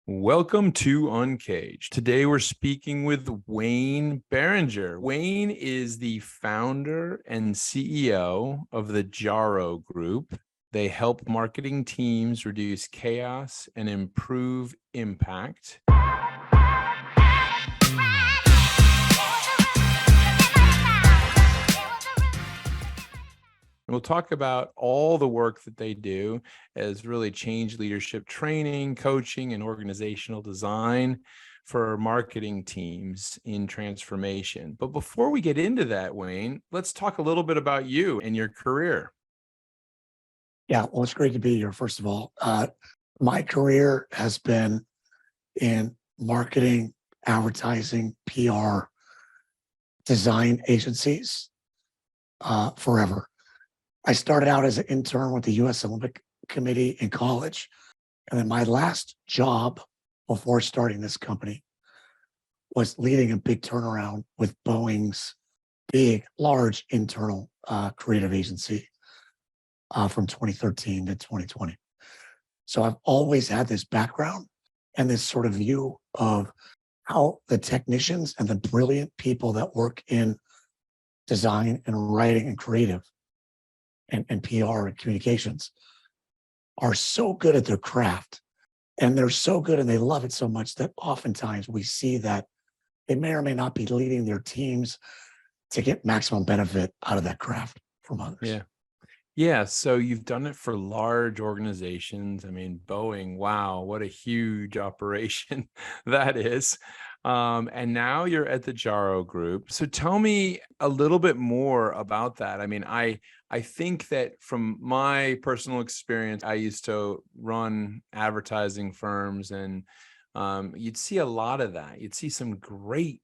Welcome to Uncaged. Today we're speaking with Wayne Barringer. Wayne is the founder and CEO of the Jaro Group. They help marketing teams reduce chaos and improve impact. And we'll talk about all the work that they do as really change leadership training, coaching, and organizational design for marketing teams in transformation. But before we get into that, Wayne, let's talk a little bit about you and your career. Yeah, well, it's great to be here, first of all. My career has been in marketing, advertising, PR, design agencies forever. I started out as an intern with the U.S. Olympic Committee in college. And then my last job before starting this company was leading a big turnaround with Boeing's big, large internal creative agency from 2013 to 2020. So I've always had this background and this sort of view of how the technicians and the brilliant people that work in design and writing and creative and PR and communications are so good at their craft. And they're so good and they love it so much that oftentimes we see that they may or may not be leading their teams to get maximum benefit out of that craft from others. Yeah. So you've done it for large organizations. I mean, Boeing, wow, what a huge operation that is. And now you're at the Jaro Group. So tell me a little bit more about that. I mean, I think that from my personal experience, I used to run advertising firms and you'd see a lot of that. You'd see some great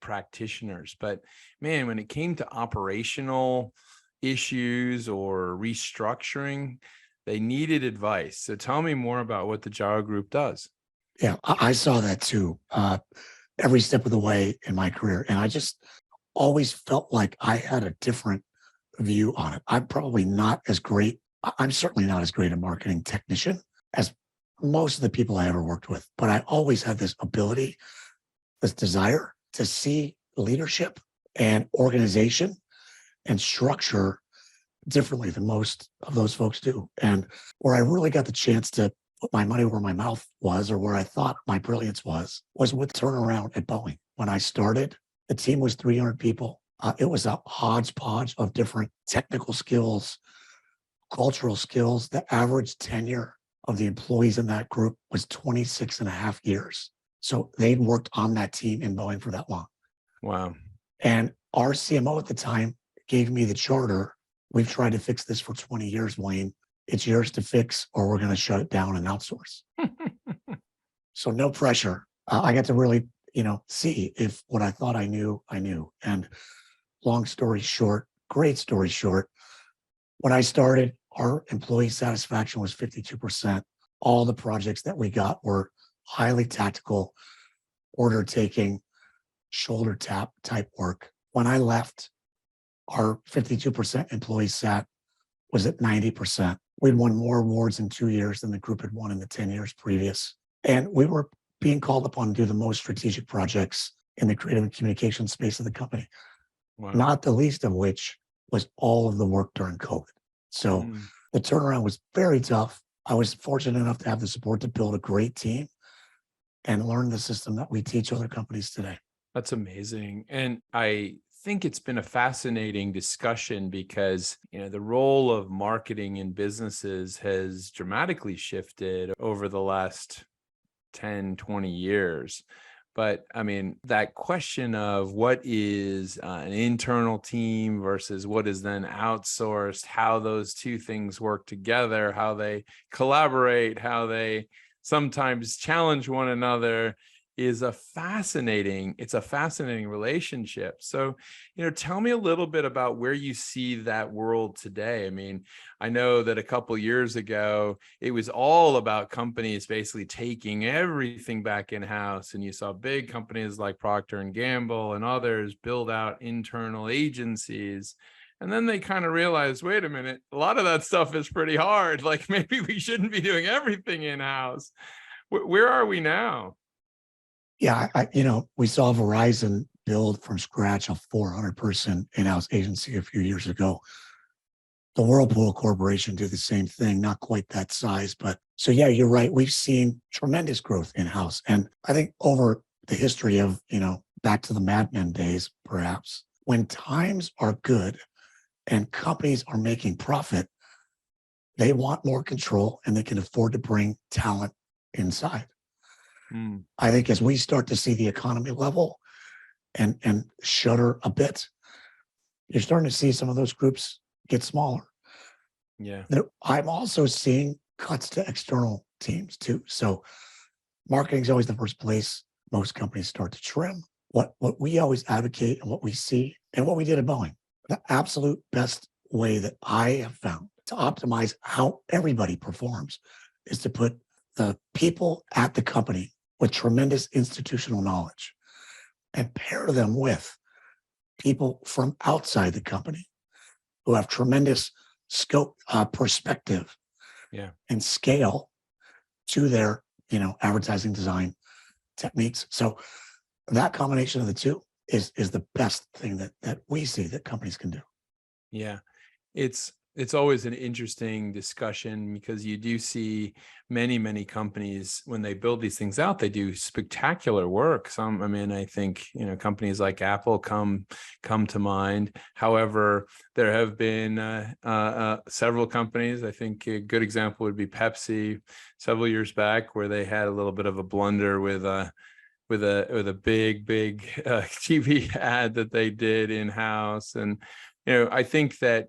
practitioners. But man, when it came to operational issues or restructuring, they needed advice. So tell me more about what the Jaro Group does. Yeah, I saw that too, every step of the way in my career. And I just always felt like I had a different view on it. I'm probably not as great. I'm certainly not as great a marketing technician as most of the people I ever worked with, but I always had this ability, this desire to see leadership and organization and structure differently than most of those folks do. And where I really got the chance to put my money where my mouth was, or where I thought my brilliance was with turnaround at Boeing. When I started, the team was 300 people. It was a hodgepodge of different technical skills, cultural skills. The average tenure of the employees in that group was 26 and a half years. So they'd worked on that team in Boeing for that long. Wow. And our CMO at the time gave me the charter. We've tried to fix this for 20 years, Wayne. It's yours to fix, or we're going to shut it down and outsource. So no pressure. I got to really, see if what I thought I knew. And long story short, great story short, when I started, our employee satisfaction was 52%. All the projects that we got were highly tactical, order taking, shoulder tap type work. When I left, our 52% employee sat was at 90%. We'd won more awards in 2 years than the group had won in the 10 years previous. And we were being called upon to do the most strategic projects in the creative and communication space of the company. Wow. Not the least of which was all of the work during COVID. So the turnaround was very tough. I was fortunate enough to have the support to build a great team and learn the system that we teach other companies today. That's amazing. And I think it's been a fascinating discussion because, the role of marketing in businesses has dramatically shifted over the last 10, 20 years. But I mean, that question of what is an internal team versus what is then outsourced, how those two things work together, how they collaborate, how they sometimes challenge one another is a fascinating relationship. So, tell me a little bit about where you see that world today. I mean, I know that a couple years ago, it was all about companies basically taking everything back in-house. And you saw big companies like Procter & Gamble and others build out internal agencies. And then they kind of realized, wait a minute, a lot of that stuff is pretty hard. Like maybe we shouldn't be doing everything in-house. Where are we now? Yeah, we saw Verizon build from scratch a 400-person in-house agency a few years ago. The Whirlpool Corporation do the same thing, not quite that size, but so yeah, you're right. We've seen tremendous growth in-house. And I think over the history of, back to the Mad Men days, perhaps, when times are good and companies are making profit, they want more control and they can afford to bring talent inside. Mm, I think as we start to see the economy level and shudder a bit, you're starting to see some of those groups get smaller. yeah. I'm also seeing cuts to external teams too. So marketing is always the first place most companies start to trim. What we always advocate and what we see and what we did at Boeing, the absolute best way that I have found to optimize how everybody performs is to put the people at the company with tremendous institutional knowledge and pair them with people from outside the company who have tremendous scope, perspective, Yeah. and scale to their, advertising design techniques. So that combination of the two is the best thing that we see that companies can do. Yeah. It's always an interesting discussion because you do see many companies when they build these things out, they do spectacular work. I think companies like Apple come to mind. However, there have been several companies. I think a good example would be Pepsi several years back, where they had a little bit of a blunder with a big TV ad that they did in house, and I think that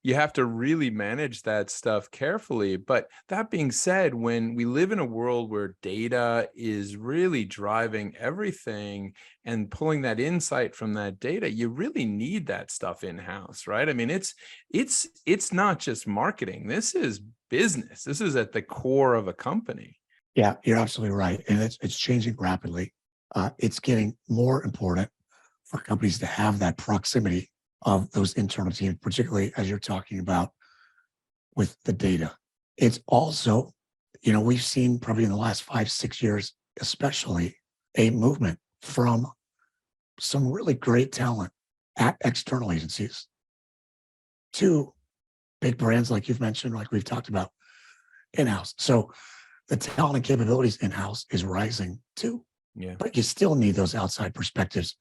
you have to really manage that stuff carefully. But that being said, when we live in a world where data is really driving everything and pulling that insight from that data, you really need that stuff in-house, right? I mean, it's not just marketing. This is business. This is at the core of a company. Yeah, you're absolutely right, and it's changing rapidly. It's getting more important for companies to have that proximity of those internal teams, particularly as you're talking about with the data. It's also, we've seen probably in the last 5, 6 years, especially a movement from some really great talent at external agencies to big brands like you've mentioned, like we've talked about in-house. So the talent and capabilities in-house is rising too, Yeah. but you still need those outside perspectives.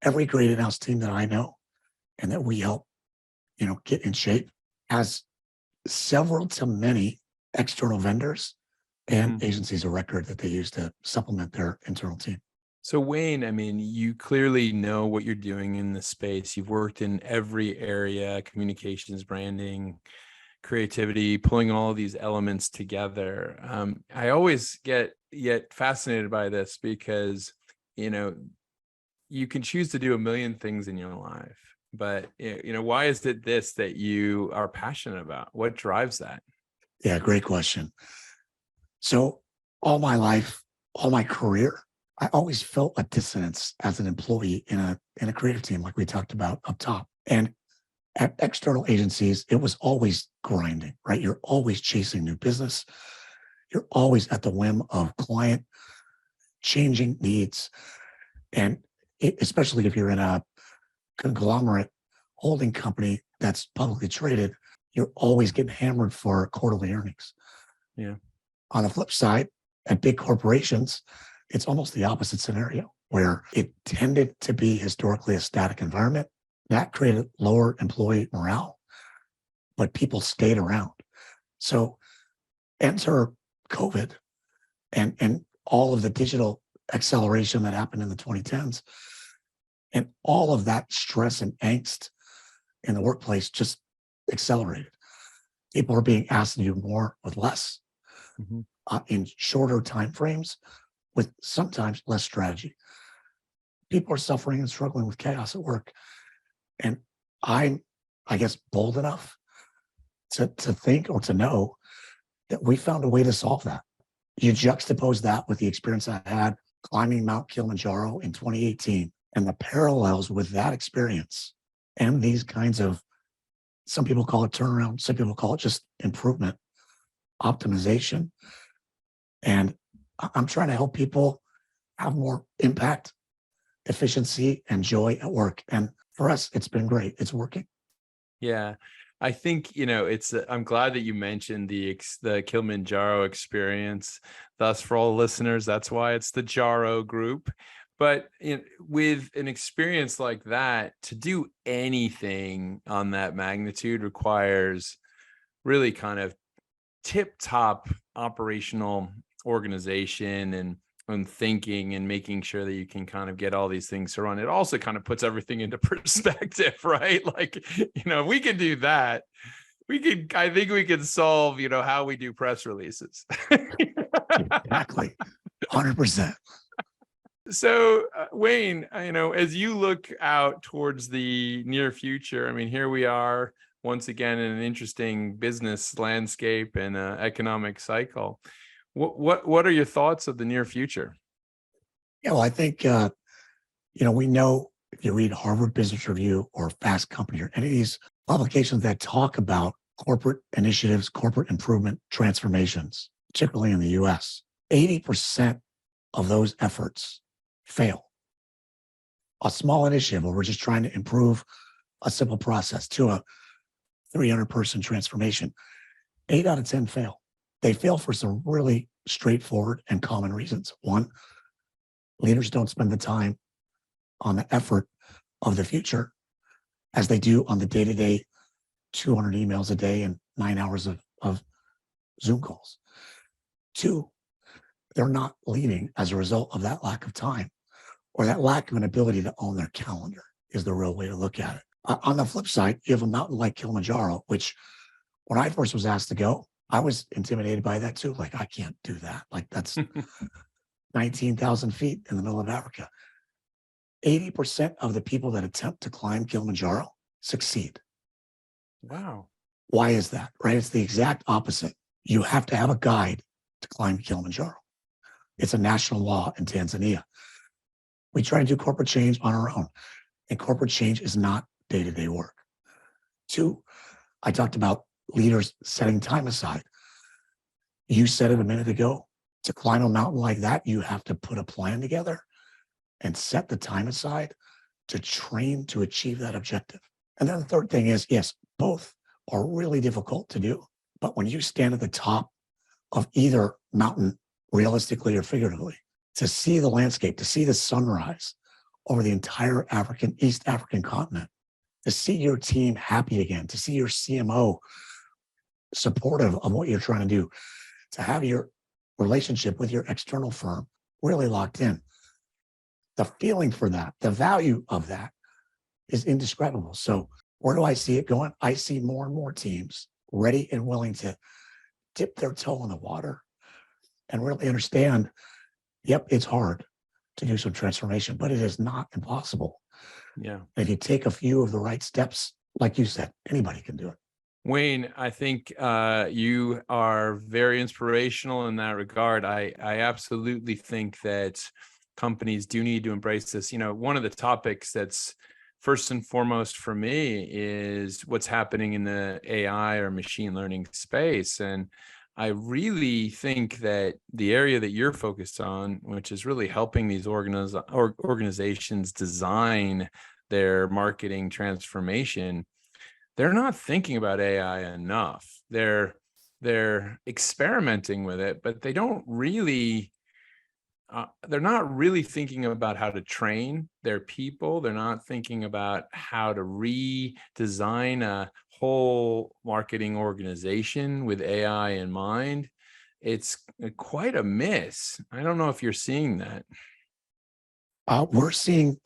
Every great in-house team that I know and that we help, get in shape has several to many external vendors and Mhm. agencies of record that they use to supplement their internal team. So Wayne, I mean, you clearly know what you're doing in the space. You've worked in every area: communications, branding, creativity, pulling all of these elements together. I always get yet fascinated by this because, you know, you can choose to do a million things in your life, but why is it this that you are passionate about? What drives that? Yeah, great question. So all my life, all my career, I always felt a dissonance as an employee in a creative team, like we talked about up top. And at external agencies, it was always grinding, right? You're always chasing new business. You're always at the whim of client changing needs. And especially if you're in a conglomerate holding company that's publicly traded, you're always getting hammered for quarterly earnings. Yeah. On the flip side, at big corporations, it's almost the opposite scenario where it tended to be historically a static environment that created lower employee morale, but people stayed around. So enter COVID and all of the digital acceleration that happened in the 2010s. And all of that stress and angst in the workplace just accelerated. People are being asked to do more with less Mhm. in shorter time frames with sometimes less strategy. People are suffering and struggling with chaos at work. And I'm, I guess, bold enough to think or to know that we found a way to solve that. You juxtapose that with the experience I had climbing Mount Kilimanjaro in 2018 and the parallels with that experience and these kinds of, some people call it turnaround, some people call it just improvement, optimization, and I'm trying to help people have more impact, efficiency, and joy at work. And for us, it's been great. It's working. Yeah. I think, it's, I'm glad that you mentioned the Kilimanjaro experience. Thus, for all listeners, that's why it's the Jaro Group. But with an experience like that, to do anything on that magnitude requires really kind of tip-top operational organization and thinking and making sure that you can kind of get all these things to run. It also kind of puts everything into perspective, right? Like, if we can do that, I think we can solve, how we do press releases. Exactly. 100%. So, Wayne, as you look out towards the near future, I mean, here we are once again in an interesting business landscape and economic cycle. What are your thoughts of the near future? Yeah, well, I think, we know if you read Harvard Business Review or Fast Company or any of these publications that talk about corporate initiatives, corporate improvement, transformations, particularly in the US, 80% of those efforts fail. A small initiative where we're just trying to improve a simple process to a 300-person transformation, 8 out of 10 fail. They fail for some really straightforward and common reasons. One, leaders don't spend the time on the effort of the future as they do on the day-to-day 200 emails a day and 9 hours of Zoom calls. Two, they're not leading as a result of that lack of time or that lack of an ability to own their calendar is the real way to look at it. On the flip side, you have a mountain like Kilimanjaro, which when I first was asked to go, I was intimidated by that too. Like, I can't do that. Like, that's 19,000 feet in the middle of Africa. 80% of the people that attempt to climb Kilimanjaro succeed. Wow. Why is that? Right? It's the exact opposite. You have to have a guide to climb Kilimanjaro. It's a national law in Tanzania. We try to do corporate change on our own, and corporate change is not day-to-day work. Two, I talked about leaders setting time aside. You said it a minute ago, to climb a mountain like that, you have to put a plan together and set the time aside to train to achieve that objective. And then the third thing is, yes, both are really difficult to do. But when you stand at the top of either mountain, realistically or figuratively, to see the landscape, to see the sunrise over the entire East African continent, to see your team happy again, to see your CMO supportive of what you're trying to do, to have your relationship with your external firm really locked in. The feeling for that, the value of that is indescribable. So where do I see it going? I see more and more teams ready and willing to dip their toe in the water and really understand, yep, it's hard to do some transformation, but it is not impossible. Yeah. If you take a few of the right steps, like you said, anybody can do it. Wayne, I think you are very inspirational in that regard. I absolutely think that companies do need to embrace this. One of the topics that's first and foremost for me is what's happening in the AI or machine learning space. And I really think that the area that you're focused on, which is really helping these organizations design their marketing transformation, they're not thinking about AI enough. They're experimenting with it, but they don't really. They're not really thinking about how to train their people. They're not thinking about how to redesign a whole marketing organization with AI in mind. It's quite a miss. I don't know if you're seeing that. We're seeing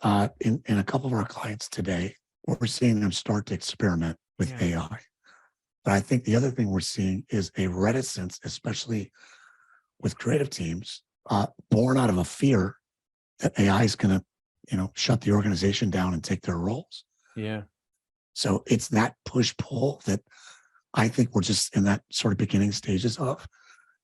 in a couple of our clients today, we're seeing them start to experiment with AI. But I think the other thing we're seeing is a reticence, especially with creative teams, born out of a fear that AI is going to, shut the organization down and take their roles. Yeah. So it's that push-pull that I think we're just in that sort of beginning stages of.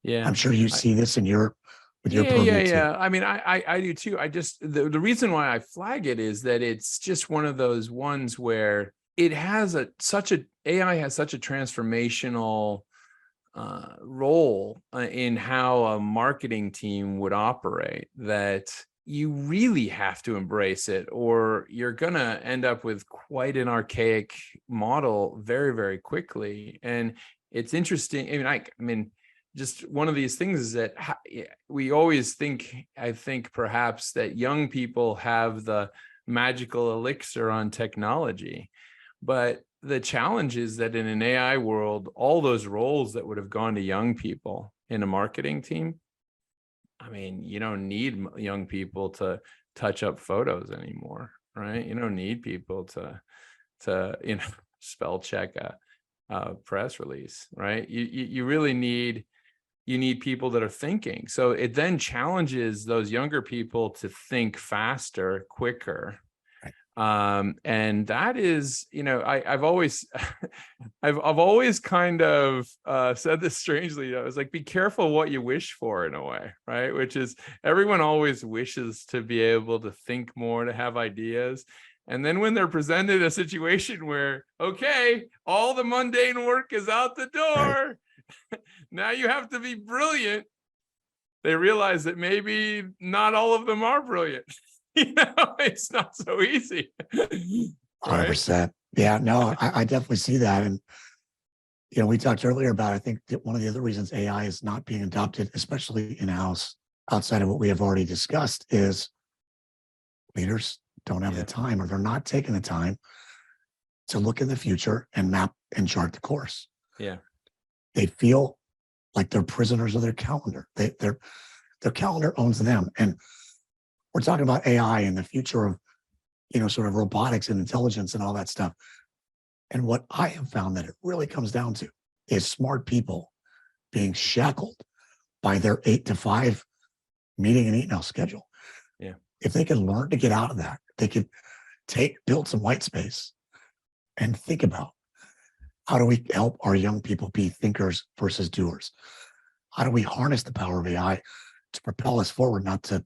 Yeah. I'm sure you see this in your purview too. I mean, I do too. I just the reason why I flag it is that it's just one of those ones where it has AI has such a transformational role in how a marketing team would operate, that you really have to embrace it, or you're going to end up with quite an archaic model very, very quickly. And it's interesting. I mean, just one of these things is that we always think, I think perhaps, that young people have the magical elixir on technology. But the challenge is that in an AI world, all those roles that would have gone to young people in a marketing team, I mean, you don't need young people to touch up photos anymore, right? You don't need people to spell check a press release, right? You really need people that are thinking. So it then challenges those younger people to think faster, quicker. And that is, I've always, I've always kind of said this strangely. I was like, be careful what you wish for, in a way, right? Which is, everyone always wishes to be able to think more, to have ideas. And then when they're presented a situation where, okay, all the mundane work is out the door, now you have to be brilliant, they realize that maybe not all of them are brilliant. It's not so easy. 100%. Yeah, no, I definitely see that. And, we talked earlier about, I think that one of the other reasons AI is not being adopted, especially in-house, outside of what we have already discussed, is leaders don't have the time, or they're not taking the time to look in the future and map and chart the course. Yeah. They feel like they're prisoners of their calendar. Their calendar owns them. And we're talking about AI and the future of, sort of robotics and intelligence and all that stuff. And what I have found that it really comes down to is smart people being shackled by their 8 to 5 meeting and email schedule. Yeah. If they can learn to get out of that, they could build some white space and think about, how do we help our young people be thinkers versus doers? How do we harness the power of AI to propel us forward, not to,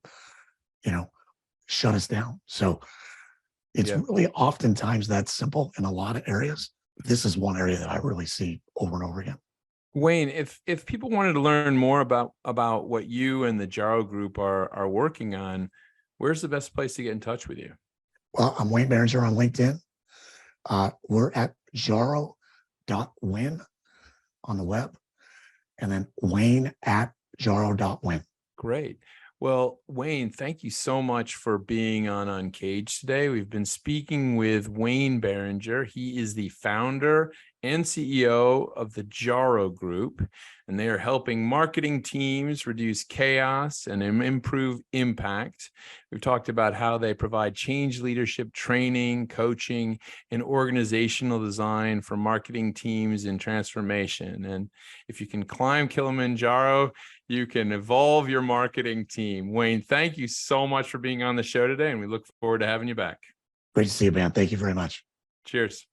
shut us down? So it's really oftentimes that simple in a lot of areas. This is one area that I really see over and over again. Wayne, if people wanted to learn more about what you and the Jaro Group are working on, where's the best place to get in touch with you? Well, I'm Wayne Barringer on LinkedIn. We're at jaro.win on the web, and then wayne@jaro.win. Great. Well, Wayne, thank you so much for being on Uncaged today. We've been speaking with Wayne Barringer. He is the founder and CEO of the Jaro Group, and they are helping marketing teams reduce chaos and improve impact. We've talked about how they provide change leadership training, coaching, and organizational design for marketing teams in transformation. And if you can climb Kilimanjaro, you can evolve your marketing team. Wayne, thank you so much for being on the show today, and we look forward to having you back. Great to see you, man. Thank you very much. Cheers.